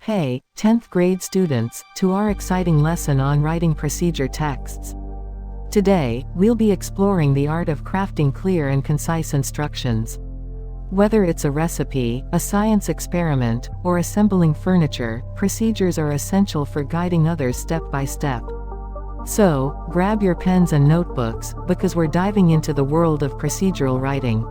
Hey, 10th grade students, to our exciting lesson on writing procedure texts. Today, we'll be exploring the art of crafting clear and concise instructions. Whether it's a recipe, a science experiment, or assembling furniture, procedures are essential for guiding others step by step. So, grab your pens and notebooks, because we're diving into the world of procedural writing.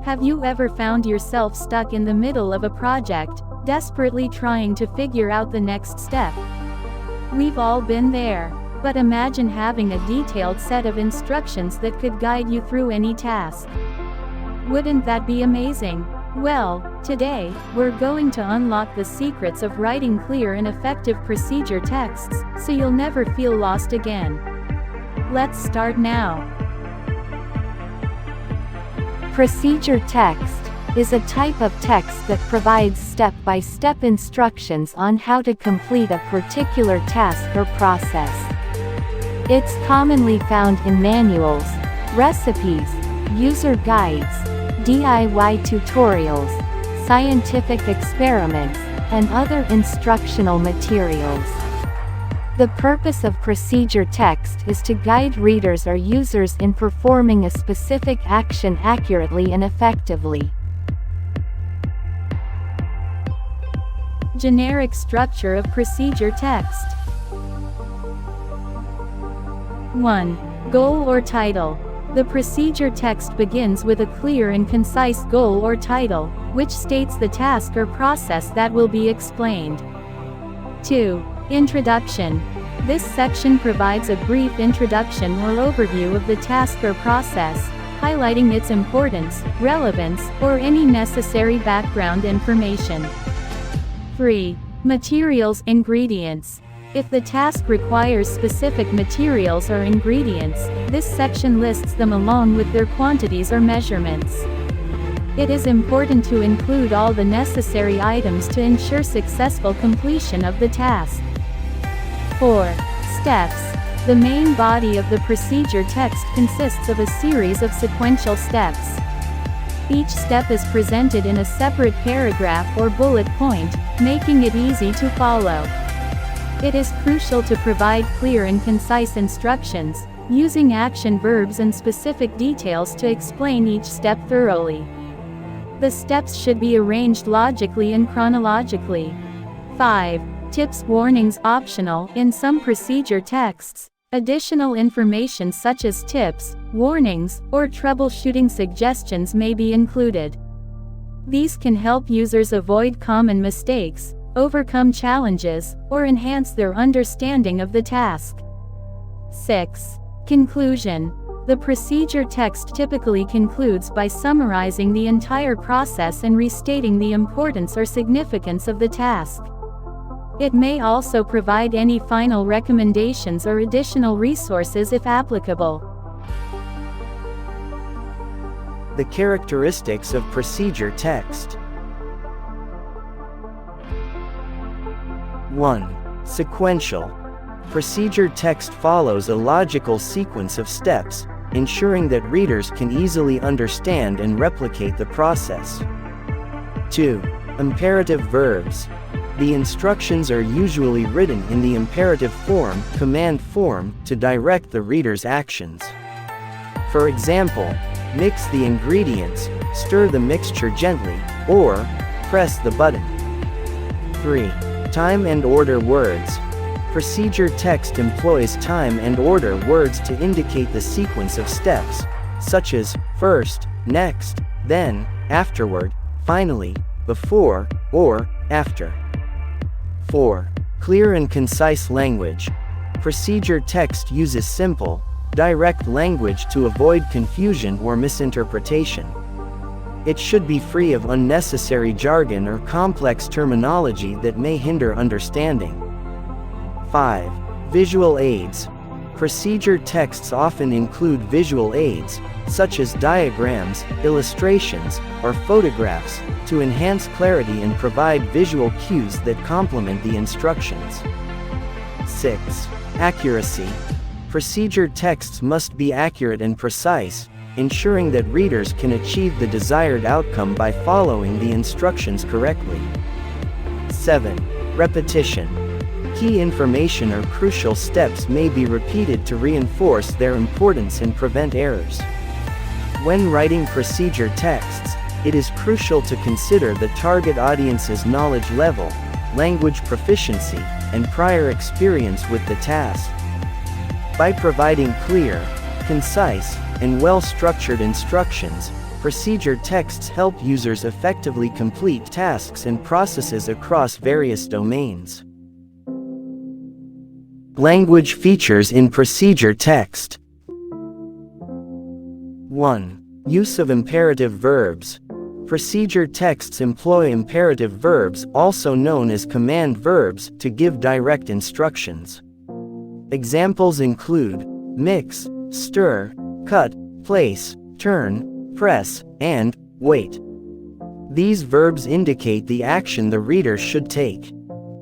Have you ever found yourself stuck in the middle of a project, desperately trying to figure out the next step? We've all been there. But imagine having a detailed set of instructions that could guide you through any task. Wouldn't that be amazing? Well, today, we're going to unlock the secrets of writing clear and effective procedure texts, so you'll never feel lost again. Let's start now. Procedure text is a type of text that provides step-by-step instructions on how to complete a particular task or process. It's commonly found in manuals, recipes, user guides, DIY tutorials, scientific experiments, and other instructional materials. The purpose of procedure text is to guide readers or users in performing a specific action accurately and effectively. Generic structure of procedure text. 1. Goal or title. The procedure text begins with a clear and concise goal or title, which states the task or process that will be explained. 2. Introduction. This section provides a brief introduction or overview of the task or process, highlighting its importance, relevance, or any necessary background information. 3. Materials, ingredients. If the task requires specific materials or ingredients, this section lists them along with their quantities or measurements. It is important to include all the necessary items to ensure successful completion of the task. 4. Steps. The main body of the procedure text consists of a series of sequential steps. Each step is presented in a separate paragraph or bullet point, making it easy to follow. It is crucial to provide clear and concise instructions, using action verbs and specific details to explain each step thoroughly. The steps should be arranged logically and chronologically. 5. Tips, warnings optional. In some procedure texts, additional information such as tips, warnings, or troubleshooting suggestions may be included. These can help users avoid common mistakes, overcome challenges, or enhance their understanding of the task. 6. Conclusion. The procedure text typically concludes by summarizing the entire process and restating the importance or significance of the task. It may also provide any final recommendations or additional resources if applicable. The characteristics of procedure text. 1. Sequential. Procedure text follows a logical sequence of steps, ensuring that readers can easily understand and replicate the process. 2. Imperative verbs. The instructions are usually written in the imperative form, command form, to direct the reader's actions. For example, mix the ingredients, stir the mixture gently, or press the button. 3. Time and order words. Procedure text employs time and order words to indicate the sequence of steps, such as first, next, then, afterward, finally, before, or after. 4. Clear and concise language. Procedure text uses simple, direct language to avoid confusion or misinterpretation. It should be free of unnecessary jargon or complex terminology that may hinder understanding. 5. Visual aids. Procedure texts often include visual aids, such as diagrams, illustrations, or photographs, to enhance clarity and provide visual cues that complement the instructions. 6. Accuracy. Procedure texts must be accurate and precise, ensuring that readers can achieve the desired outcome by following the instructions correctly. 7. Repetition. Key information or crucial steps may be repeated to reinforce their importance and prevent errors. When writing procedure texts, it is crucial to consider the target audience's knowledge level, language proficiency, and prior experience with the task. By providing clear, concise, and well-structured instructions, procedure texts help users effectively complete tasks and processes across various domains. Language features in procedure text. 1. Use of imperative verbs. Procedure texts employ imperative verbs, also known as command verbs, to give direct instructions. Examples include mix, stir, cut, place, turn, press, and wait. These verbs indicate the action the reader should take.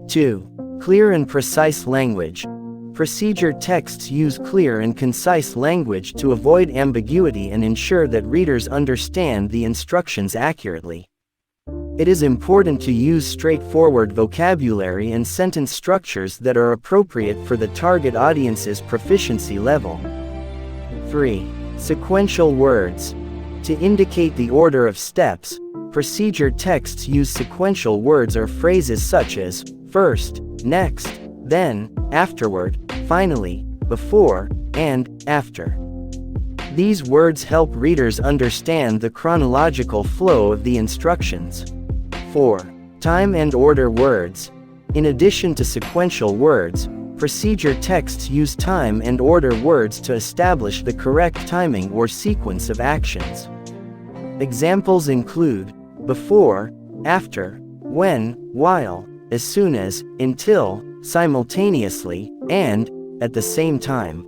2. Clear and precise language. Procedure texts use clear and concise language to avoid ambiguity and ensure that readers understand the instructions accurately. It is important to use straightforward vocabulary and sentence structures that are appropriate for the target audience's proficiency level. 3. Sequential words. To indicate the order of steps, procedure texts use sequential words or phrases such as first, next, then, afterward, finally, before, and after. These words help readers understand the chronological flow of the instructions. 4. Time and order words. In addition to sequential words, procedure texts use time and order words to establish the correct timing or sequence of actions. Examples include before, after, when, while, as soon as, until, simultaneously, and at the same time.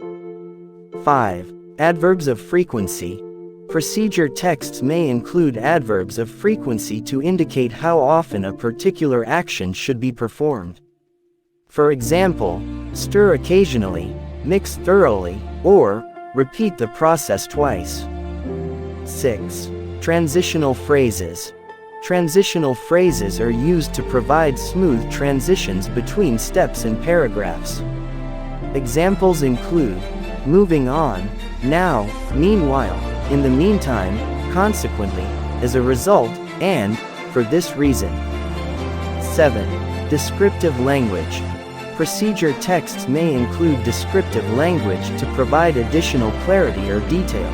5. Adverbs of frequency. Procedure texts may include adverbs of frequency to indicate how often a particular action should be performed. For example, stir occasionally, mix thoroughly, or repeat the process twice. 6. Transitional phrases. Transitional phrases are used to provide smooth transitions between steps and paragraphs. Examples include moving on, now, meanwhile, in the meantime, consequently, as a result, and for this reason. 7. Descriptive language. Procedure texts may include descriptive language to provide additional clarity or detail.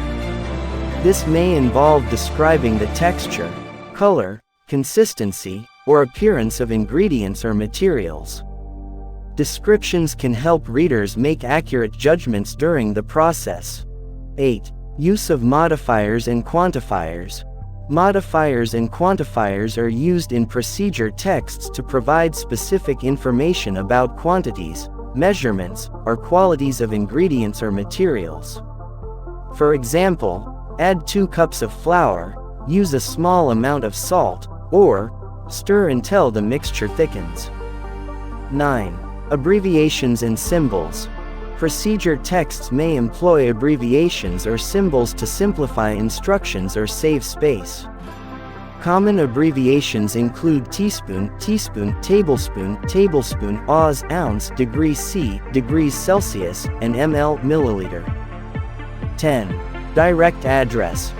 This may involve describing the texture, color, consistency, or appearance of ingredients or materials. Descriptions can help readers make accurate judgments during the process. 8. Use of modifiers and quantifiers. Modifiers and quantifiers are used in procedure texts to provide specific information about quantities, measurements, or qualities of ingredients or materials. For example, add 2 cups of flour, use a small amount of salt, or stir until the mixture thickens. 9. Abbreviations and symbols. Procedure texts may employ abbreviations or symbols to simplify instructions or save space. Common abbreviations include teaspoon, teaspoon, tablespoon, tablespoon, oz, ounce, degrees C, degrees Celsius, and ml, milliliter. 10. Direct address.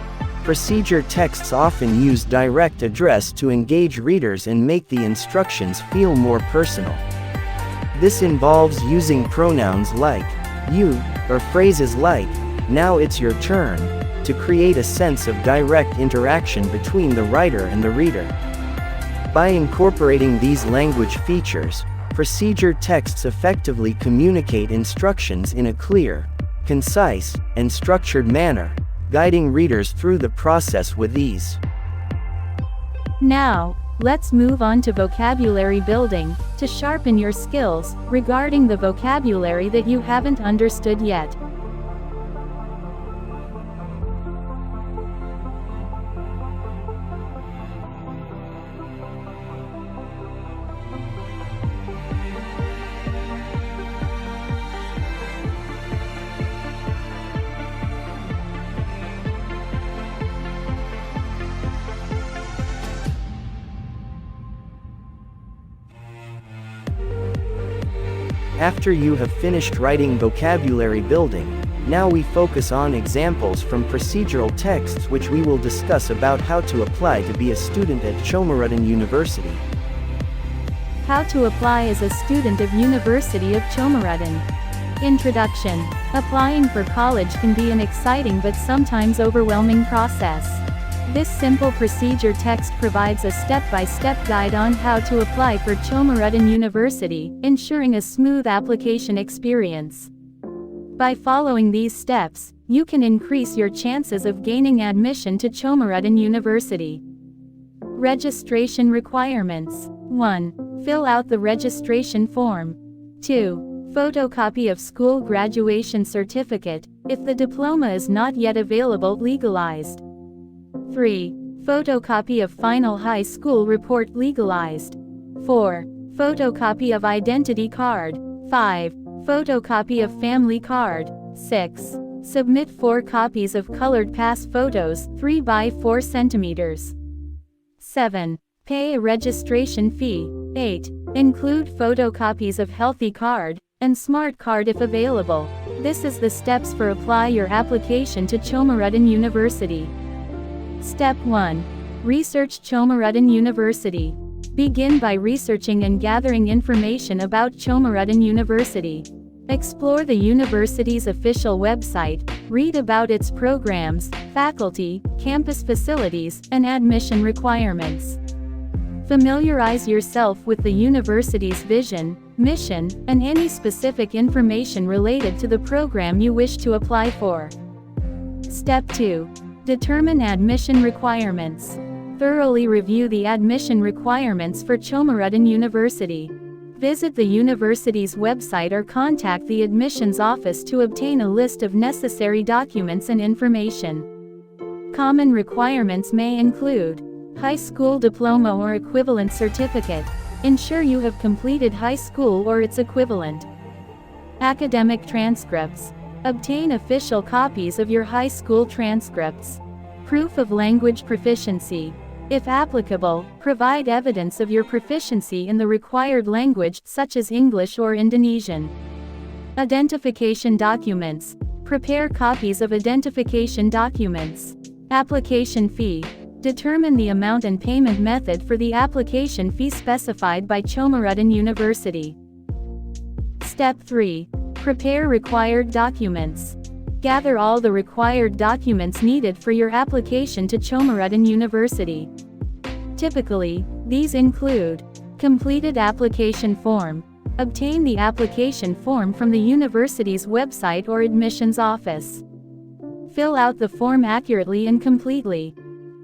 Procedure texts often use direct address to engage readers and make the instructions feel more personal. This involves using pronouns like you, or phrases like, now it's your turn, to create a sense of direct interaction between the writer and the reader. By incorporating these language features, procedure texts effectively communicate instructions in a clear, concise, and structured manner, guiding readers through the process with ease. Now, let's move on to vocabulary building, to sharpen your skills regarding the vocabulary that you haven't understood yet. After you have finished writing vocabulary building, now we focus on examples from procedural texts which we will discuss about how to apply to be a student at Chomarudin University. How to apply as a student of University of Chomarudin. Introduction. Applying for college can be an exciting but sometimes overwhelming process. This simple procedure text provides a step-by-step guide on how to apply for Chomarudin University, ensuring a smooth application experience. By following these steps, you can increase your chances of gaining admission to Chomarudin University. Registration requirements. 1. Fill out the registration form. 2. Photocopy of school graduation certificate, if the diploma is not yet available legalized. 3. Photocopy of final high school report legalized. 4. Photocopy of identity card. 5. Photocopy of family card. 6. Submit 4 copies of colored pass photos, 3 by 4 centimeters. 7. Pay a registration fee. 8. Include photocopies of healthy card and smart card if available. This is the steps for apply your application to Chomarudin University. Step 1. Research Chomarudin University. Begin by researching and gathering information about Chomarudin University. Explore the university's official website, read about its programs, faculty, campus facilities, and admission requirements. Familiarize yourself with the university's vision, mission, and any specific information related to the program you wish to apply for. Step 2. Determine admission requirements. Thoroughly review the admission requirements for Chomarudin University. Visit the university's website or contact the admissions office to obtain a list of necessary documents and information. Common requirements may include high school diploma or equivalent certificate. Ensure you have completed high school or its equivalent. Academic transcripts. Obtain official copies of your high school transcripts. Proof of language proficiency. If applicable, provide evidence of your proficiency in the required language, such as English or Indonesian. Identification documents. Prepare copies of identification documents. Application fee. Determine the amount and payment method for the application fee specified by Chomarudin University. Step 3. Prepare required documents. Gather all the required documents needed for your application to Chomarudin University. Typically, these include completed application form. Obtain the application form from the university's website or admissions office. Fill out the form accurately and completely.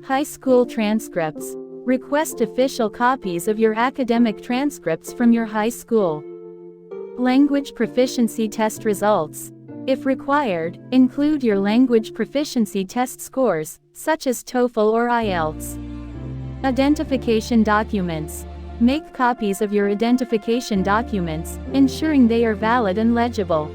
High school transcripts. Request official copies of your academic transcripts from your high school. Language proficiency test results. If required, include your language proficiency test scores, such as TOEFL or IELTS. Identification documents. Make copies of your identification documents, ensuring they are valid and legible.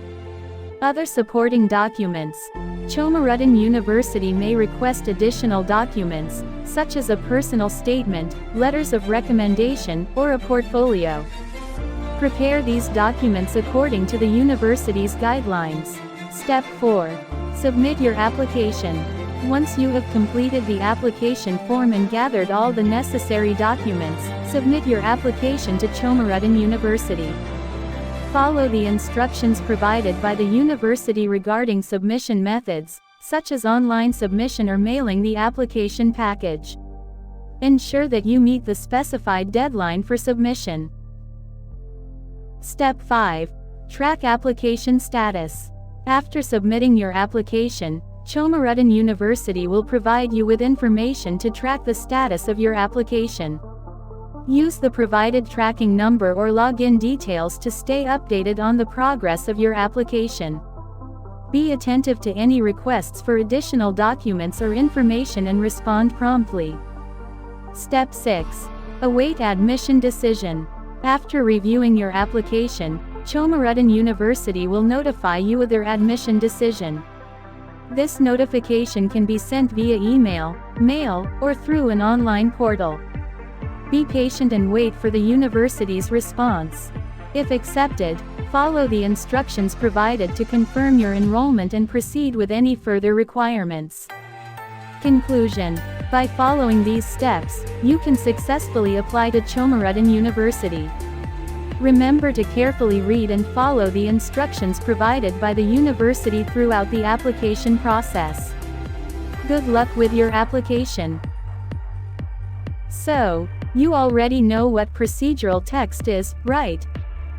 Other supporting documents. Chomarudin University may request additional documents, such as a personal statement, letters of recommendation, or a portfolio. Prepare these documents according to the university's guidelines. Step 4. Submit your application. Once you have completed the application form and gathered all the necessary documents, submit your application to Chomarudin University. Follow the instructions provided by the university regarding submission methods, such as online submission or mailing the application package. Ensure that you meet the specified deadline for submission. Step 5. Track application status. After submitting your application, Chomarudin University will provide you with information to track the status of your application. Use the provided tracking number or login details to stay updated on the progress of your application. Be attentive to any requests for additional documents or information and respond promptly. Step 6. Await admission decision. After reviewing your application, Chomarudin University will notify you of their admission decision. This notification can be sent via email, mail, or through an online portal. Be patient and wait for the university's response. If accepted, follow the instructions provided to confirm your enrollment and proceed with any further requirements. Conclusion. By following these steps, you can successfully apply to Chomarudin University. Remember to carefully read and follow the instructions provided by the university throughout the application process. Good luck with your application. So, you already know what procedural text is, right?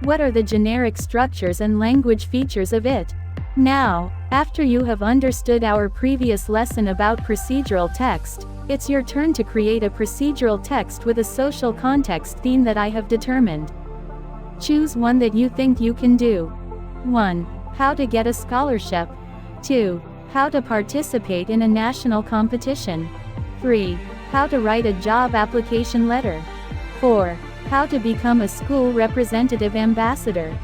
What are the generic structures and language features of it? Now, after you have understood our previous lesson about procedural text, it's your turn to create a procedural text with a social context theme that I have determined. Choose one that you think you can do. 1. How to get a scholarship. 2. How to participate in a national competition. 3. How to write a job application letter. 4. How to become a school representative ambassador.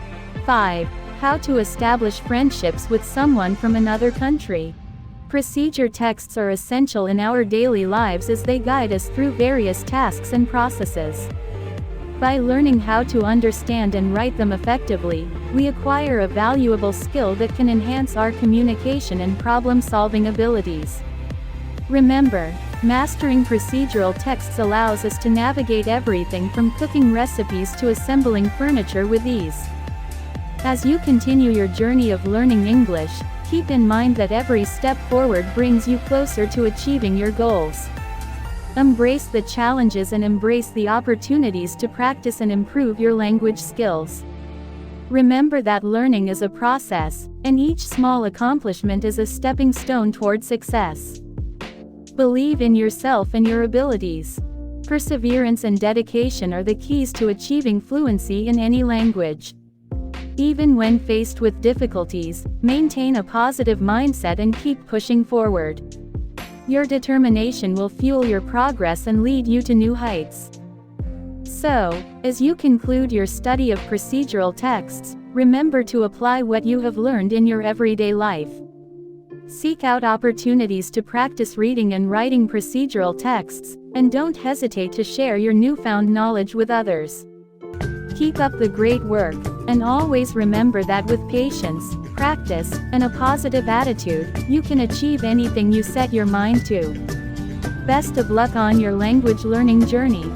5. How to establish friendships with someone from another country. Procedure texts are essential in our daily lives as they guide us through various tasks and processes. By learning how to understand and write them effectively, we acquire a valuable skill that can enhance our communication and problem-solving abilities. Remember, mastering procedural texts allows us to navigate everything from cooking recipes to assembling furniture with ease. As you continue your journey of learning English, keep in mind that every step forward brings you closer to achieving your goals. Embrace the challenges and embrace the opportunities to practice and improve your language skills. Remember that learning is a process, and each small accomplishment is a stepping stone toward success. Believe in yourself and your abilities. Perseverance and dedication are the keys to achieving fluency in any language. Even when faced with difficulties, maintain a positive mindset and keep pushing forward. Your determination will fuel your progress and lead you to new heights. So, as you conclude your study of procedural texts, remember to apply what you have learned in your everyday life. Seek out opportunities to practice reading and writing procedural texts, and don't hesitate to share your newfound knowledge with others. Keep up the great work, and always remember that with patience, practice, and a positive attitude, you can achieve anything you set your mind to. Best of luck on your language learning journey.